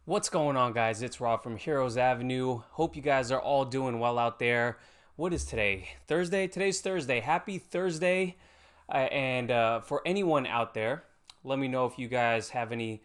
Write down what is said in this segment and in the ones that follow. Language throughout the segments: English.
What's going on, guys? It's Rob from Heroes Avenue. Hope you guys are all doing well out there. What is today? Thursday? Today's Thursday. Happy Thursday. And for anyone out there, let me know if you guys have any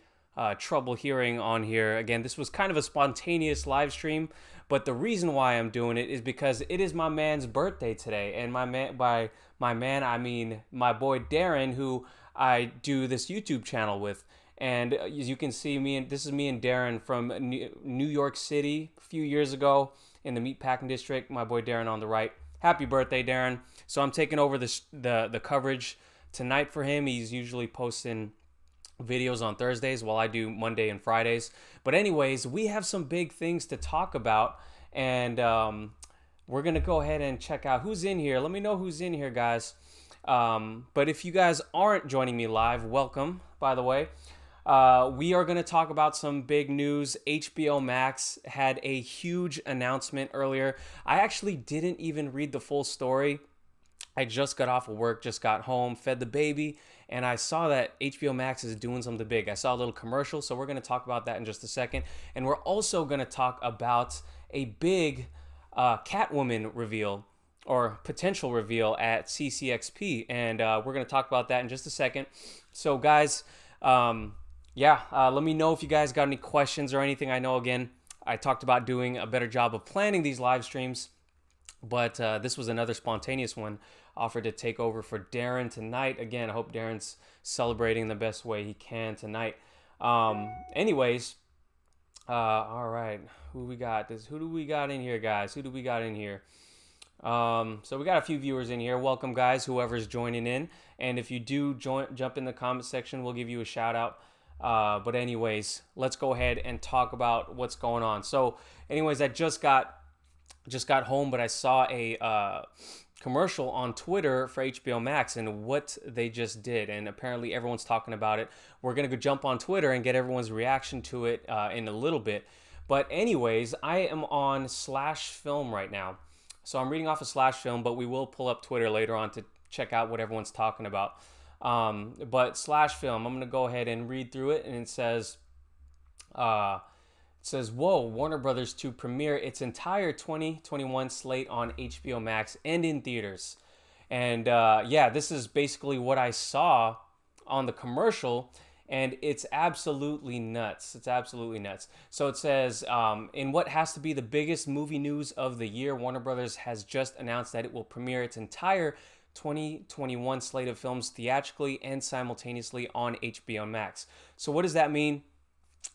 trouble hearing on here. Again, this was kind of a spontaneous live stream, but the reason why I'm doing it is because it is my man's birthday today. And by my man, I mean my boy Darren, who I do this YouTube channel with. And as you can see, this is me and Darren from New York City a few years ago in the Meatpacking District. My boy Darren on the right. Happy birthday, Darren. So I'm taking over the coverage tonight for him. He's usually posting videos on Thursdays while I do Monday and Fridays. But anyways, we have some big things to talk about. And we're going to go ahead and check out who's in here. Let me know who's in here, guys. But if you guys aren't joining me live, welcome, by the way. We are going to talk about some big news. HBO Max had a huge announcement earlier. I actually didn't even read the full story. I just got off of work, just got home, fed the baby, and I saw that HBO Max is doing something big. I saw a little commercial, so we're going to talk about that in just a second. And we're also going to talk about a big Catwoman reveal or potential reveal at Ccxp. And we're going to talk about that in just a second. So, guys, let me know if you guys got any questions or anything. I know, again, I talked about doing a better job of planning these live streams, but this was another spontaneous one offered to take over for Darren tonight. Again, I hope Darren's celebrating the best way he can tonight. Anyways, all right, who we got? Who do we got in here, guys? Who do we got in here? So we got a few viewers in here. Welcome, guys, whoever's joining in. And if you do jump in the comment section, we'll give you a shout out. But anyways, let's go ahead and talk about what's going on. So anyways, I just got home, but I saw a commercial on Twitter for HBO Max and what they just did. And apparently everyone's talking about it. We're going to go jump on Twitter and get everyone's reaction to it in a little bit. But anyways, I am on /film right now. So I'm reading off of /film, but we will pull up Twitter later on to check out what everyone's talking about. But /film, I'm going to go ahead and read through it. And it says, whoa, Warner Brothers to premiere its entire 2021 slate on HBO Max and in theaters. And this is basically what I saw on the commercial. And it's absolutely nuts. It's absolutely nuts. So it says, in what has to be the biggest movie news of the year, Warner Brothers has just announced that it will premiere its entire 2021 slate of films theatrically and simultaneously on HBO Max. So what does that mean?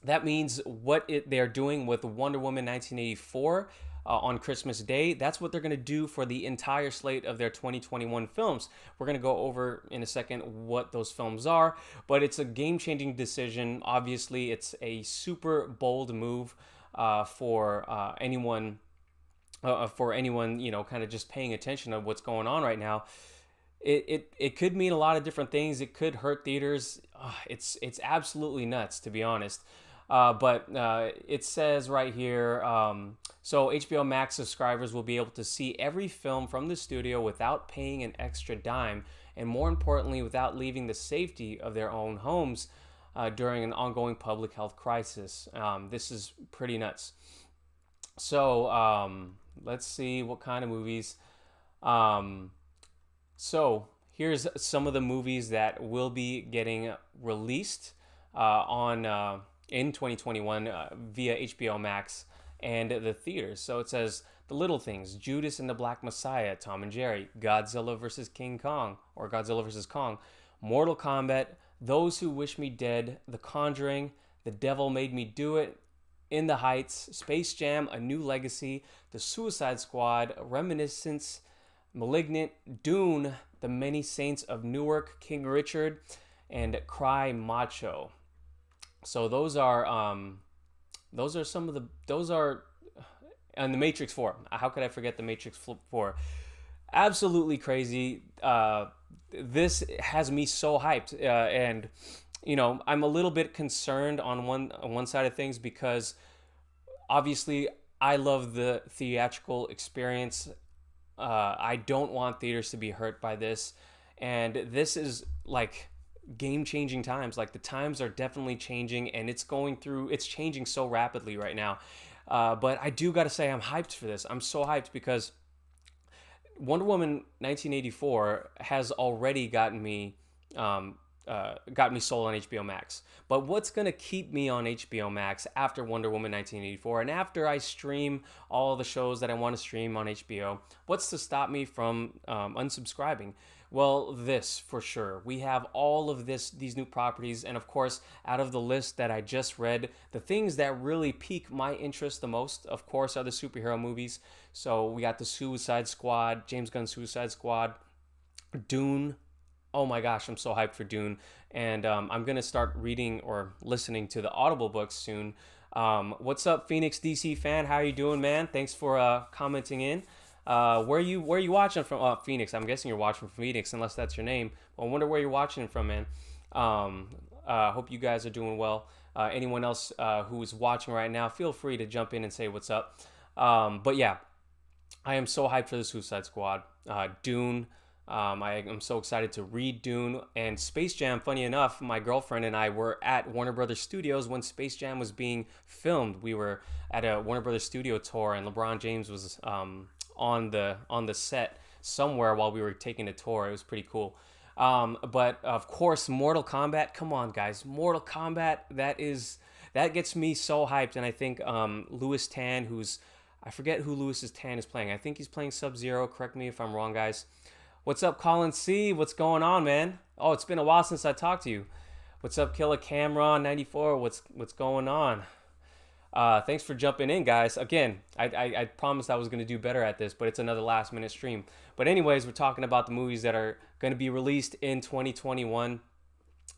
That means what they're doing with Wonder Woman 1984 on Christmas Day. That's what they're going to do for the entire slate of their 2021 films. We're going to go over in a second what those films are, but it's a game-changing decision. Obviously, it's a super bold move for anyone, kind of just paying attention to what's going on right now. It could mean a lot of different things. It could hurt theaters. It's absolutely nuts, to be honest. But it says right here, so HBO Max subscribers will be able to see every film from the studio without paying an extra dime, and more importantly, without leaving the safety of their own homes during an ongoing public health crisis. This is pretty nuts. So let's see what kind of movies. So here's some of the movies that will be getting released in 2021 via HBO Max and the theaters. So it says The Little Things, Judas and the Black Messiah, Tom and Jerry, Godzilla vs. King Kong, or Godzilla vs. Kong, Mortal Kombat, Those Who Wish Me Dead, The Conjuring, The Devil Made Me Do It, In the Heights, Space Jam, A New Legacy, The Suicide Squad, Reminiscence, Malignant, Dune, The Many Saints of Newark, King Richard, and Cry Macho. So those are and The Matrix 4. How could I forget The Matrix 4? Absolutely crazy. This has me so hyped, and I'm a little bit concerned on one side of things because obviously I love the theatrical experience. I don't want theaters to be hurt by this, and this is like game-changing times. Like, the times are definitely changing, and it's changing so rapidly right now. But I do gotta say, I'm hyped for this. I'm so hyped because Wonder Woman 1984 has already got me sold on HBO Max. But what's gonna keep me on HBO Max after Wonder Woman 1984 and after I stream all the shows that I want to stream on HBO? What's to stop me from unsubscribing? Well, this for sure. We have all of these new properties, and of course, out of the list that I just read, the things that really pique my interest the most, of course, are the superhero movies. So we got the Suicide Squad, James Gunn's Suicide Squad, Dune. Oh my gosh, I'm so hyped for Dune. And I'm going to start reading or listening to the Audible books soon. What's up, Phoenix DC fan? How are you doing, man? Thanks for commenting in. Where are you watching from? Phoenix. I'm guessing you're watching from Phoenix, unless that's your name. Well, I wonder where you're watching from, man. Hope you guys are doing well. Anyone else who is watching right now, feel free to jump in and say what's up. But yeah, I am so hyped for the Suicide Squad. Dune. I am so excited to read Dune and Space Jam. Funny enough, my girlfriend and I were at Warner Brothers Studios when Space Jam was being filmed. We were at a Warner Brothers studio tour, and LeBron James was on the set somewhere while we were taking a tour. It was pretty cool. But of course, Mortal Kombat. Come on, guys, Mortal Kombat. That gets me so hyped. And I think Louis Tan, I forget who Louis Tan is playing. I think he's playing Sub-Zero. Correct me if I'm wrong, guys. What's up, Colin C? What's going on, man? Oh, it's been a while since I talked to you. What's up, Killer Cameron 94? What's going on? Thanks for jumping in, guys. Again, I promised I was going to do better at this, but it's another last minute stream. But anyways, we're talking about the movies that are going to be released in 2021.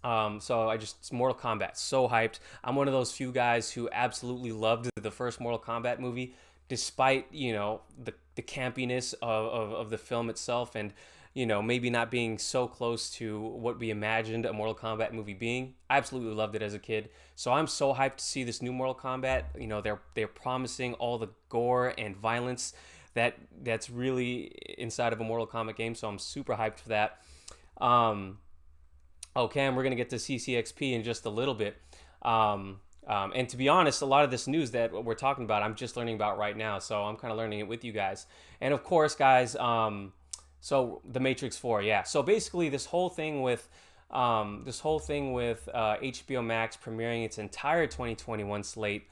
So it's Mortal Kombat. So hyped. I'm one of those few guys who absolutely loved the first Mortal Kombat movie, despite, the campiness of the film itself, and maybe not being so close to what we imagined a Mortal Kombat movie being. I absolutely loved it as a kid. So I'm so hyped to see this new Mortal Kombat. They're promising all the gore and violence that's really inside of a Mortal Kombat game. So I'm super hyped for that. Okay, and we're gonna get to Ccxp in just a little bit. And to be honest, a lot of this news that we're talking about, I'm just learning about right now. So I'm kind of learning it with you guys. And of course, guys, so The Matrix 4, yeah. So basically, this whole thing with HBO Max premiering its entire 2021 slate,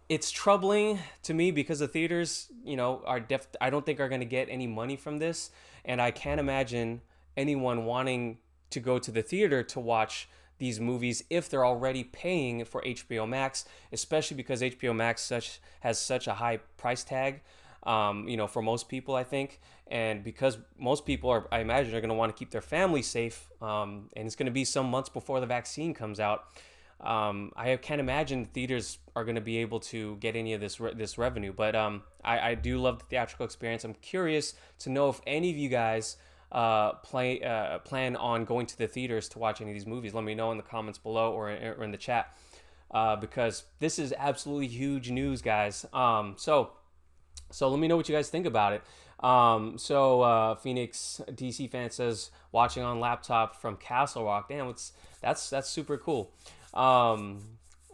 it's troubling to me because the theaters, I don't think are going to get any money from this, and I can't imagine anyone wanting to go to the theater to watch these movies if they're already paying for HBO Max, especially because HBO Max has such a high price tag. For most people, I think, and because most people I imagine, are going to want to keep their family safe, and it's going to be some months before the vaccine comes out. I can't imagine theaters are going to be able to get any of this revenue, but I do love the theatrical experience. I'm curious to know if any of you guys plan on going to the theaters to watch any of these movies. Let me know in the comments below or in the chat, because this is absolutely huge news, guys. So let me know what you guys think about it. Phoenix DC fan says watching on laptop from Castle Rock. Damn, that's super cool.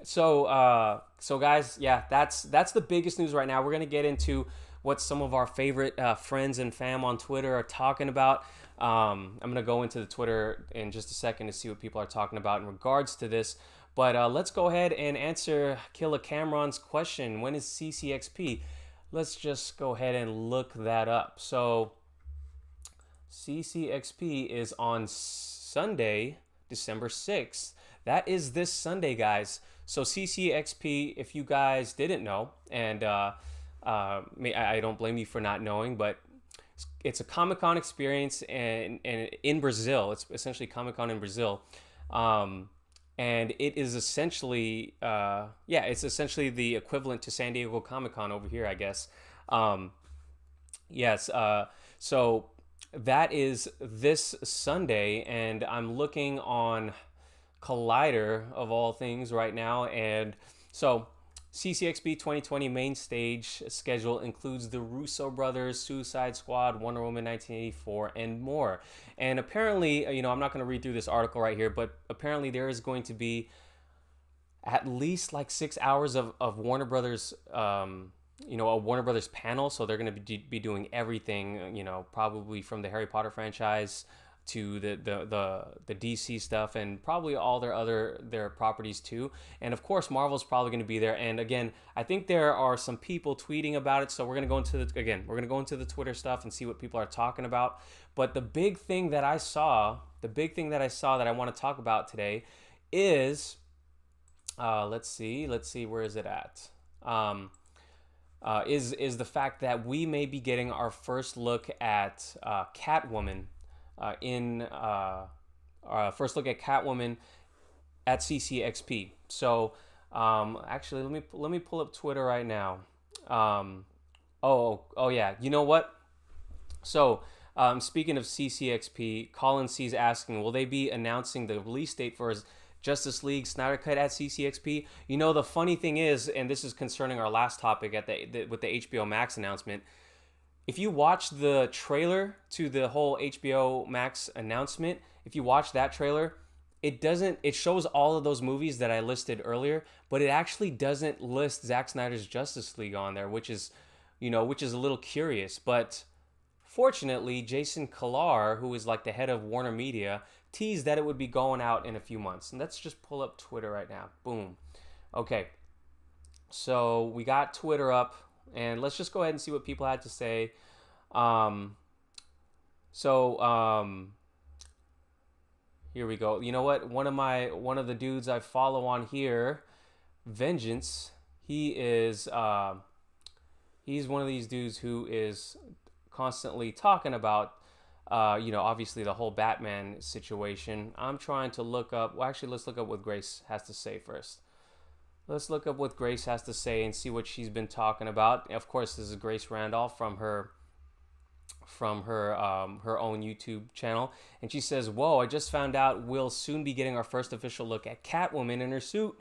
So guys, yeah, that's the biggest news right now. We're gonna get into what some of our favorite friends and fam on Twitter are talking about. I'm gonna go into the Twitter in just a second to see what people are talking about in regards to this. But let's go ahead and answer Killer Cameron's question. When is Ccxp? Let's just go ahead and look that up. So Ccxp is on Sunday, December 6th. That is this Sunday, guys. So Ccxp, if you guys didn't know, and I don't blame you for not knowing, but it's a Comic-Con experience and in Brazil. It's essentially Comic-Con in Brazil. And it is essentially, it's essentially the equivalent to San Diego Comic-Con over here, I guess. So that is this Sunday, and I'm looking on Collider, of all things, right now. And so CCXP 2020 main stage schedule includes the Russo brothers, Suicide Squad, Wonder Woman 1984, and more. And apparently, I'm not going to read through this article right here, but apparently there is going to be at least like 6 hours of Warner Brothers, a Warner Brothers panel. So they're going to be doing everything, probably from the Harry Potter franchise to the DC stuff, and probably all their properties too. And of course, Marvel's probably going to be there. And again, I think there are some people tweeting about it. So we're going to go into the Twitter stuff and see what people are talking about. But the big thing that I saw that I want to talk about today is, let's see, where is it at? Is the fact that we may be getting our first look at Catwoman first look at Catwoman at CCXP. So actually, let me pull up Twitter right now. Oh yeah, you know what? So speaking of CCXP, Colin C's asking, will they be announcing the release date for his Justice League Snyder Cut at CCXP? The funny thing is, and this is concerning our last topic with the HBO Max announcement. If you watch the trailer to the whole HBO Max announcement, if you watch that trailer, it shows all of those movies that I listed earlier, but it actually doesn't list Zack Snyder's Justice League on there, which is a little curious. But fortunately, Jason Kilar, who is like the head of Warner Media, teased that it would be going out in a few months. And let's just pull up Twitter right now. Boom. Okay. So we got Twitter up. And let's just go ahead and see what people had to say. Here we go. You know what? One of the dudes I follow on here, Vengeance. He's one of these dudes who is constantly talking about, obviously the whole Batman situation. I'm trying to look up. Well, actually, let's look up what Grace has to say first. Let's look up what Grace has to say and see what she's been talking about. Of course, this is Grace Randolph from her own YouTube channel, and she says, "Whoa! I just found out we'll soon be getting our first official look at Catwoman in her suit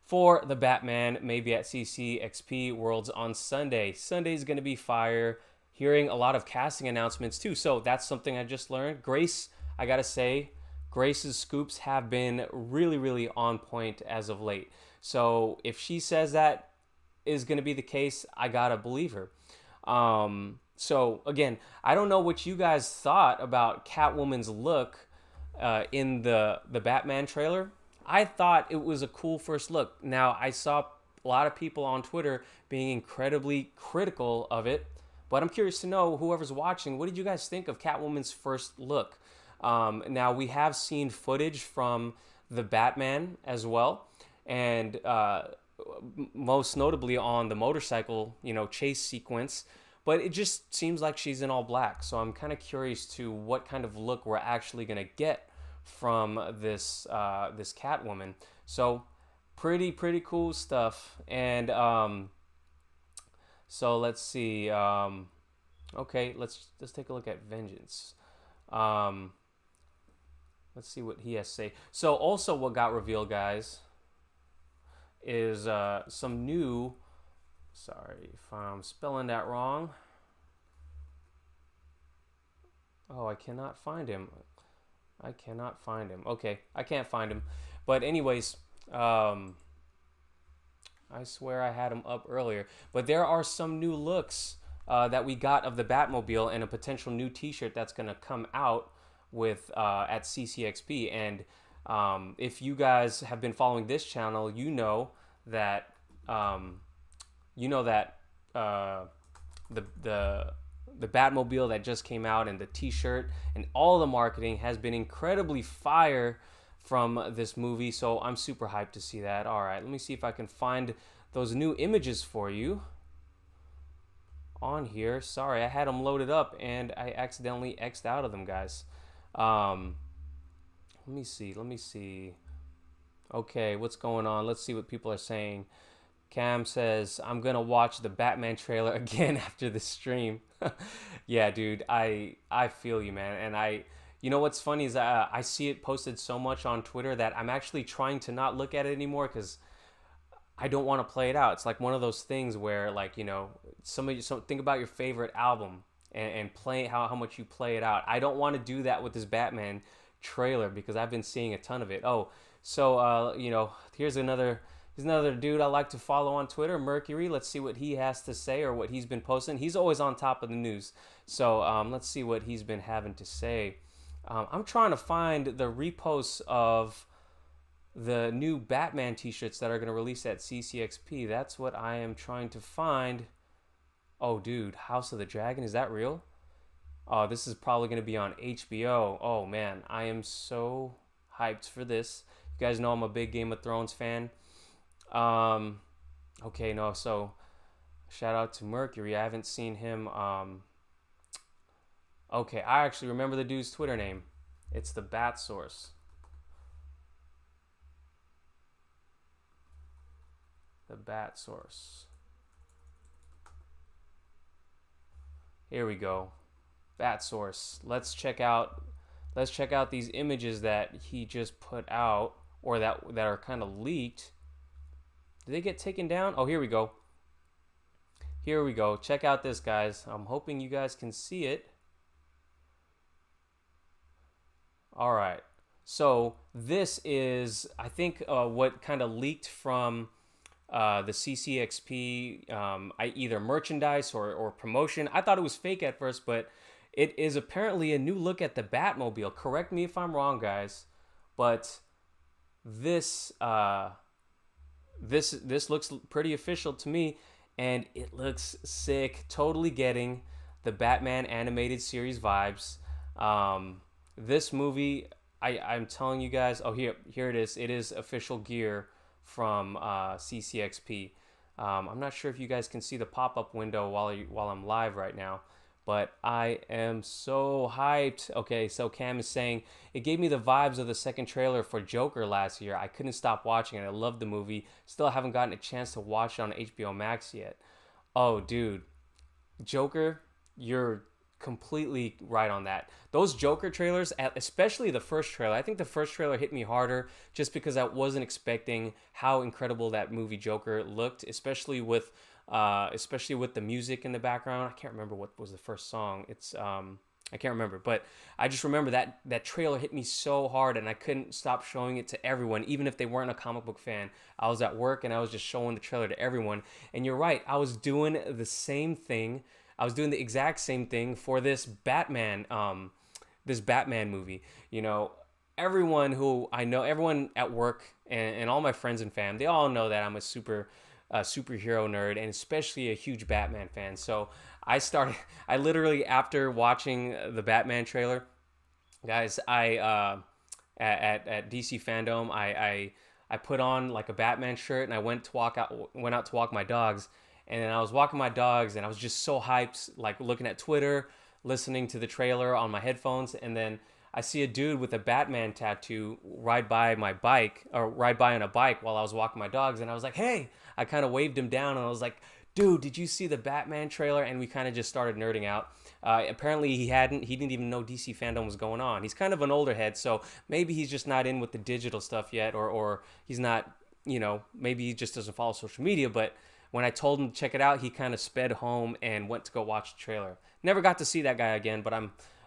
for the Batman, maybe at CCXP Worlds on Sunday. Sunday's gonna be fire. Hearing a lot of casting announcements too. So that's something I just learned. Grace, I gotta say, Grace's scoops have been really, really on point as of late. So if she says that is going to be the case, I got to believe her. So again, I don't know what you guys thought about Catwoman's look in the Batman trailer. I thought it was a cool first look. Now, I saw a lot of people on Twitter being incredibly critical of it, but I'm curious to know, whoever's watching, what did you guys think of Catwoman's first look? Now, we have seen footage from the Batman as well. And most notably on the motorcycle, chase sequence. But it just seems like she's in all black. So I'm kind of curious to what kind of look we're actually going to get from this Catwoman. So pretty cool stuff. And so let's see. Okay, let's take a look at Vengeance. Let's see what he has to say. So also what got revealed, guys, is some new, sorry if I'm spelling that wrong. Oh, I cannot find him. Okay, I can't find him. But anyways, I swear I had him up earlier. But there are some new looks that we got of the Batmobile, and a potential new t-shirt that's going to come out with at CCXP. And if you guys have been following this channel, you know that the Batmobile that just came out, and the t-shirt and all the marketing has been incredibly fire from this movie. So I'm super hyped to see that. All right, let me see if I can find those new images for you on here. Sorry, I had them loaded up and I accidentally X'd out of them, guys. Let me see. Okay, what's going on? Let's see what people are saying. Cam says, I'm going to watch the Batman trailer again after the stream. Yeah, dude, I feel you, man. And you know what's funny is I see it posted so much on Twitter that I'm actually trying to not look at it anymore, because I don't want to play it out. It's like one of those things where, like, think about your favorite album and play how much you play it out. I don't want to do that with this Batman trailer because I've been seeing a ton of it. Oh, so here's another dude I like to follow on Twitter, Mercury. Let's see what he has to say or what he's been posting. He's always on top of the news. So let's see what he's been having to say. I'm trying to find the reposts of the new Batman t-shirts that are going to release at CCXP. That's what I am trying to find. Oh, dude, House of the Dragon, is that real? Oh, this is probably going to be on HBO. Oh, man, I am so hyped for this. You guys know I'm a big Game of Thrones fan. Okay, no, so shout out to Mercury. I haven't seen him. Okay, I actually remember the dude's Twitter name. It's the Bat Source. The Bat Source. Here we go. Bat Source. Let's check out these images that he just put out, or that are kind of leaked. Did they get taken down? Oh, here we go. Here we go. Check out this, guys. I'm hoping you guys can see it. All right. So this is, I think, what kind of leaked from the CCXP, either merchandise or promotion. I thought it was fake at first, but it is apparently a new look at the Batmobile. Correct me if I'm wrong, guys, but this looks pretty official to me, and it looks sick. Totally getting the Batman animated series vibes. This movie, I'm telling you guys. Oh, here it is. It is official gear from CCXP. I'm not sure if you guys can see the pop-up window while I'm live right now, but I am so hyped. Okay, so Cam is saying, it gave me the vibes of the second trailer for Joker last year. I couldn't stop watching it. I loved the movie. Still haven't gotten a chance to watch it on HBO Max yet. Oh, dude. Joker, you're completely right on that. Those Joker trailers, especially the first trailer, I think the first trailer hit me harder just because I wasn't expecting how incredible that movie Joker looked, especially with the music in the background. I can't remember what was the first song. I can't remember, but I just remember that trailer hit me so hard, and I couldn't stop showing it to everyone, even if they weren't a comic book fan. I was at work and I was just showing the trailer to everyone. And you're right, I was doing the same thing. I was doing the exact same thing for this Batman movie. Everyone who I know, everyone at work and all my friends and fam, they all know that I'm a superhero nerd, and especially a huge Batman fan. So I literally, after watching the Batman trailer, guys, at DC Fandom, I put on like a Batman shirt, and I went out to walk my dogs. And then I was walking my dogs, and I was just so hyped, like looking at Twitter, listening to the trailer on my headphones. And then I see a dude with a Batman tattoo ride by on a bike while I was walking my dogs. And I was like, hey, I kind of waved him down, and I was like, dude, did you see the Batman trailer? And we kind of just started nerding out. Apparently he didn't even know DC Fandom was going on. He's kind of an older head, so maybe he's just not in with the digital stuff yet, or he's not, maybe he just doesn't follow social media. But when I told him to check it out, he kind of sped home and went to go watch the trailer. Never got to see that guy again, but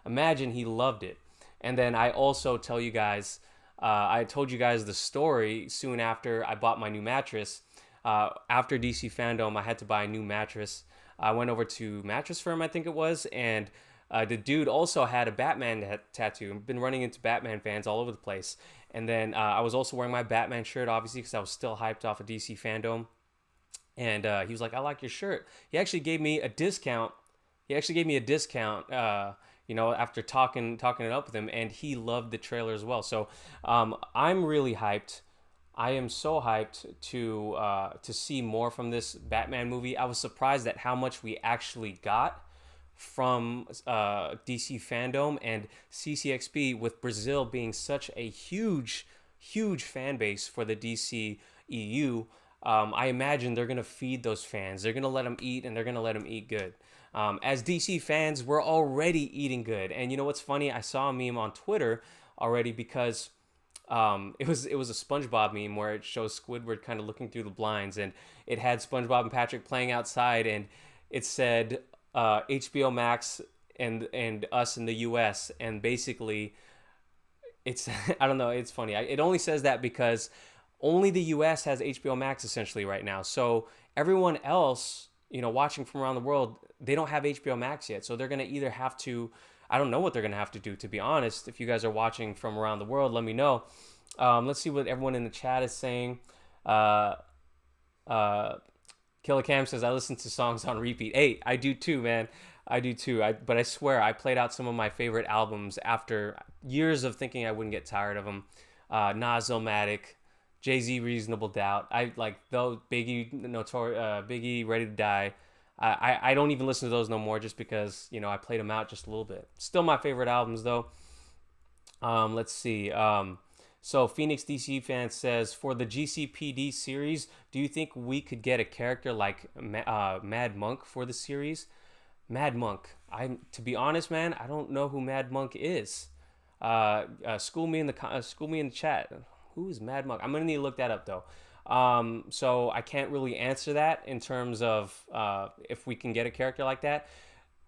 imagine he loved it. And then I also tell you guys, I told you guys the story soon after I bought my new mattress. After DC Fandom, I had to buy a new mattress. I went over to Mattress Firm, I think it was, and the dude also had a Batman tattoo. I've been running into Batman fans all over the place. And then I was also wearing my Batman shirt, obviously, because I was still hyped off of DC Fandom. And he was like, I like your shirt. He actually gave me a discount. After talking it up with him, and he loved the trailer as well. So I'm really hyped. I am so hyped to see more from this Batman movie. I was surprised at how much we actually got from DC Fandom and CCXP, with Brazil being such a huge fan base for the DC EU. I imagine they're going to feed those fans. They're going to let them eat, and they're going to let them eat good. As DC fans, we're already eating good. And you know what's funny? I saw a meme on Twitter already, because It was a SpongeBob meme where it shows Squidward kind of looking through the blinds, and it had SpongeBob and Patrick playing outside, and it said HBO Max and us in the U.S. and basically it's I don't know, it's funny. It only says that because only the US has HBO Max essentially right now. So everyone else, watching from around the world, they don't have HBO Max yet. So they're going to either have to, I don't know what they're going to have to do, to be honest. If you guys are watching from around the world, let me know. Let's see what everyone in the chat is saying. Uh, uh, Killer Cam says, I listen to songs on repeat. Hey, I do too, man. I do too. But I swear, I played out some of my favorite albums after years of thinking I wouldn't get tired of them. Nas-O-Matic, Jay-Z, Reasonable Doubt. I like those. Biggie, Ready to Die. I don't even listen to those no more just because I played them out just a little bit. Still my favorite albums though. Let's see. So Phoenix DC fan says, for the GCPD series, do you think we could get a character like Mad Monk for the series? Mad Monk. To be honest, man, I don't know who Mad Monk is. School me in the chat. Who is Mad Monk? I'm gonna need to look that up though. So I can't really answer that in terms of if we can get a character like that.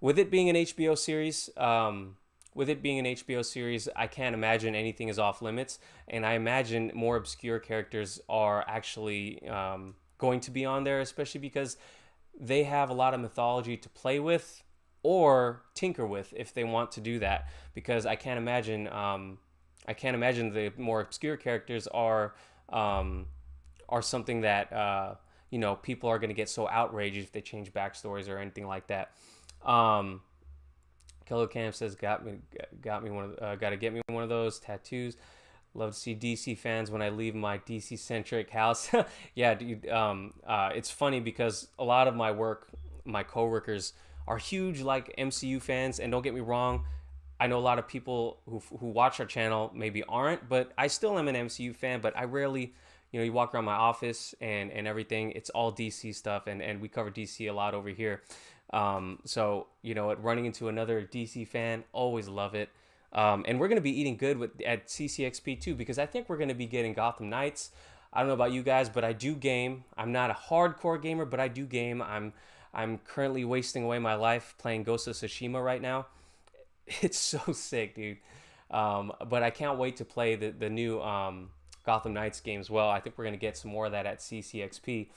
With it being an HBO series, I can't imagine anything is off limits, and I imagine more obscure characters are actually going to be on there, especially because they have a lot of mythology to play with or tinker with if they want to do that. Because I can't imagine the more obscure characters are something that people are going to get so outraged if they change backstories or anything like that. Killer Cam says, gotta get me one of those tattoos. Love to see DC fans when I leave my DC centric house. Yeah, dude. It's funny because a lot of my coworkers are huge like MCU fans, and don't get me wrong, I know a lot of people who watch our channel maybe aren't, but I still am an MCU fan. But I rarely, you walk around my office and everything, it's all DC stuff, and we cover DC a lot over here. So running into another DC fan, always love it. And we're going to be eating good at CCXP too, because I think we're going to be getting Gotham Knights. I don't know about you guys, but I do game. I'm not a hardcore gamer, but I do game. I'm currently wasting away my life playing Ghost of Tsushima right now. It's so sick, dude. But I can't wait to play the new Gotham Knights game as well. I think we're going to get some more of that at CCXP.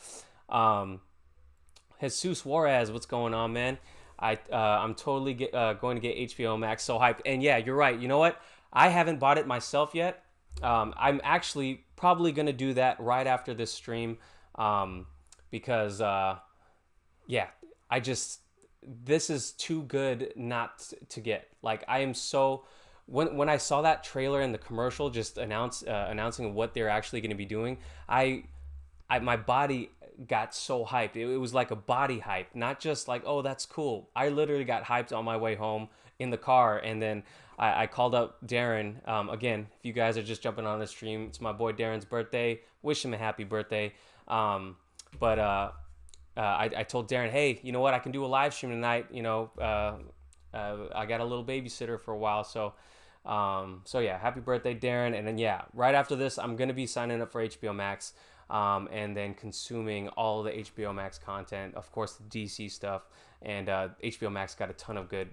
Jesus Juarez, what's going on, man? I'm totally going to get HBO Max. So hyped. And yeah, you're right. You know what? I haven't bought it myself yet. I'm actually probably going to do that right after this stream, because this is too good not to get. Like, I am so... When I saw that trailer and the commercial just announcing what they're actually going to be doing, my body got so hyped. It was like a body hype, not just like, oh, that's cool. I literally got hyped on my way home in the car, and then I called up Darren. Again, if you guys are just jumping on the stream, it's my boy Darren's birthday. Wish him a happy birthday. I told Darren, hey, you know what? I can do a live stream tonight. I got a little babysitter for a while, so yeah, happy birthday, Darren. And then yeah, right after this, I'm gonna be signing up for HBO Max. And then consuming all the HBO Max content, of course, the DC stuff, and HBO Max got a ton of good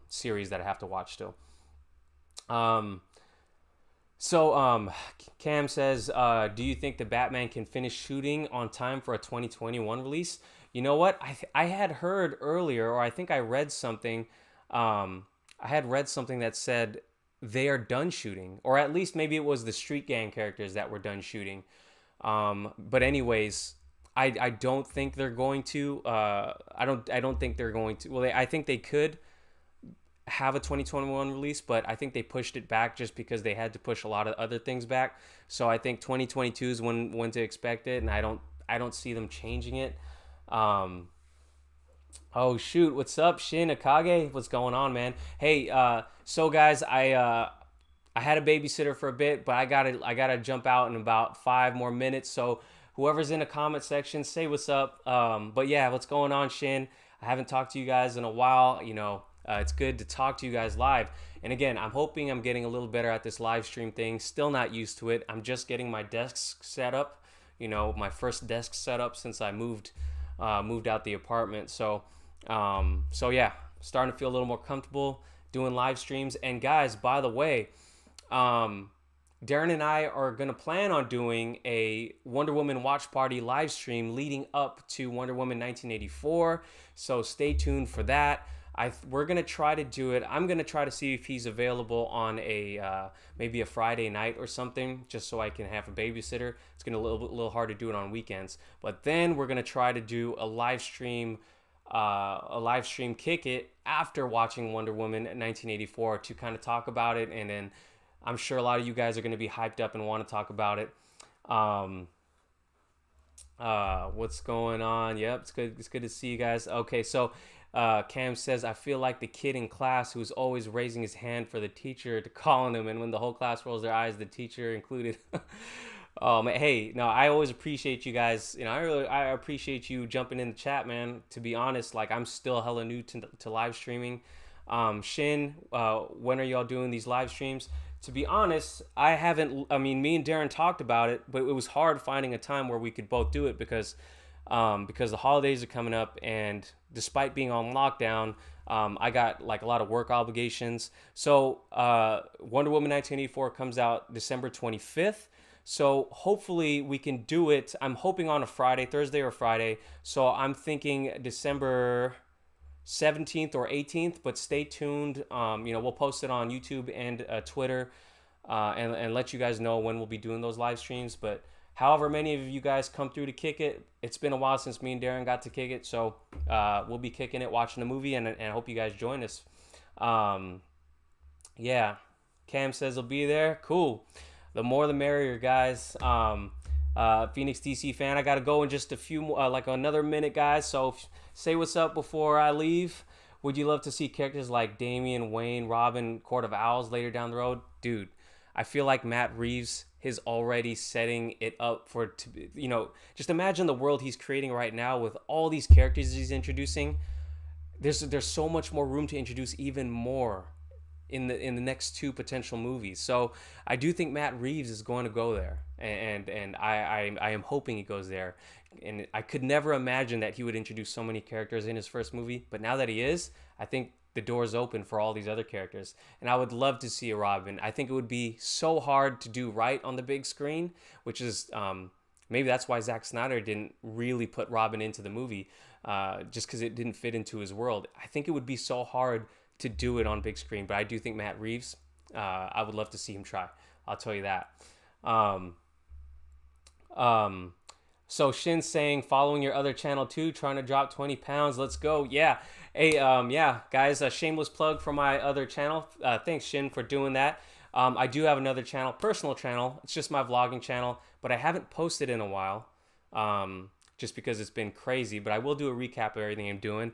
series that I have to watch still. Cam says, do you think the Batman can finish shooting on time for a 2021 release? You know what? I had heard earlier, or I think I read something. That said they are done shooting, or at least maybe it was the Street Gang characters that were done shooting. But anyways, I don't think they're going to. I don't think they're going to. Well, I think they could have a 2021 release, but I think they pushed it back just because they had to push a lot of other things back. So I think 2022 is when to expect it, and I don't see them changing it. Oh shoot, what's up, Shin Akage? What's going on, man? Hey, so guys, I had a babysitter for a bit, but I gotta jump out in about 5 more minutes. So whoever's in the comment section, say what's up. But yeah, what's going on, Shin? I haven't talked to you guys in a while. It's good to talk to you guys live. And again, I'm hoping I'm getting a little better at this live stream thing. Still not used to it. I'm just getting my desk set up. My first desk set up since I moved out the apartment. So yeah, starting to feel a little more comfortable doing live streams. And guys, by the way, Darren and I are going to plan on doing a Wonder Woman watch party live stream leading up to Wonder Woman 1984. So stay tuned for that. We're going to try to do it. I'm going to try to see if he's available on maybe a Friday night or something, just so I can have a babysitter. It's going to be a little hard to do it on weekends. But then we're going to try to do a live stream kick it after watching Wonder Woman 1984 to kind of talk about it. And then I'm sure a lot of you guys are going to be hyped up and want to talk about it. What's going on? Yep, it's good. It's good to see you guys. Okay, so Cam says, I feel like the kid in class who's always raising his hand for the teacher to call on him, and when the whole class rolls their eyes, the teacher included. Oh man, hey, no, I always appreciate you guys. I appreciate you jumping in the chat, man. To be honest, like I'm still hella new to live streaming. Shin, when are y'all doing these live streams? To be honest, I haven't. I mean, me and Darren talked about it, but it was hard finding a time where we could both do it because the holidays are coming up, and despite being on lockdown, I got like a lot of work obligations. So Wonder Woman 1984 comes out December 25th. So hopefully we can do it. I'm hoping on a Friday, Thursday or Friday. So I'm thinking December 17th or 18th, but stay tuned. We'll post it on YouTube and Twitter and let you guys know when we'll be doing those live streams. But however many of you guys come through to kick it, it's been a while since me and Darren got to kick it. So we'll be kicking it, watching the movie, and I hope you guys join us. Yeah, Cam says he'll be there. Cool. The more the merrier, guys. Phoenix DC fan, I gotta go in just a few more, like another minute, guys. So say what's up before I leave. Would you love to see characters like Damian Wayne, Robin, Court of Owls later down the road? Dude, I feel like Matt Reeves is already setting it up for, just imagine the world he's creating right now with all these characters he's introducing. There's so much more room to introduce even more in the next two potential movies. So I do think Matt Reeves is going to go there, and I am hoping he goes there. And I could never imagine that he would introduce so many characters in his first movie, but now that he is, I think the door's open for all these other characters. And I would love to see a Robin. I think it would be so hard to do right on the big screen, which is maybe that's why Zack Snyder didn't really put Robin into the movie, just because it didn't fit into his world. I think it would be so hard to do it on big screen, but I do think Matt Reeves, I would love to see him try. I'll tell you that. So Shin's saying, following your other channel too, trying to drop 20 pounds. Let's go. Yeah. Hey, yeah, guys, a shameless plug for my other channel. Thanks, Shin, for doing that. I do have another channel, personal channel. It's just my vlogging channel, but I haven't posted in a while, just because it's been crazy, but I will do a recap of everything I'm doing.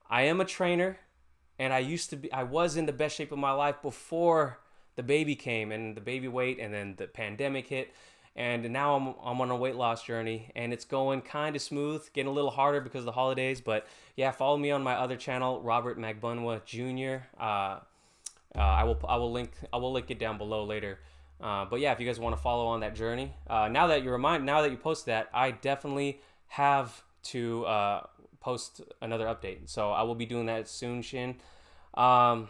I am a trainer. And I was in the best shape of my life before the baby came and the baby weight, and then the pandemic hit. And now I'm on a weight loss journey, and it's going kind of smooth, getting a little harder because of the holidays. But yeah, follow me on my other channel, Robert Magbunwa Jr. I will link it down below later. But yeah, if you guys want to follow on that journey, now that you post that, I definitely have to post another update. So I will be doing that soon, Shin. All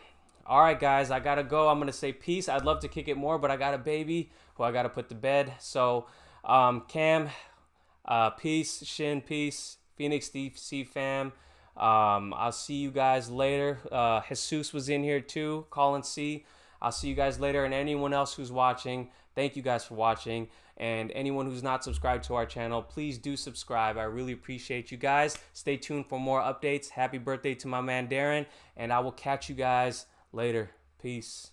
right, guys, I gotta go. I'm gonna say peace. I'd love to kick it more, but I got a baby who I gotta put to bed. So Cam, peace. Shin, peace. Phoenix DC fam, I'll see you guys later. Jesus was in here too. Colin C. I'll see you guys later. And anyone else who's watching, thank you guys for watching. And anyone who's not subscribed to our channel, please do subscribe. I really appreciate you guys. Stay tuned for more updates. Happy birthday to my man Darren. And I will catch you guys later. Peace.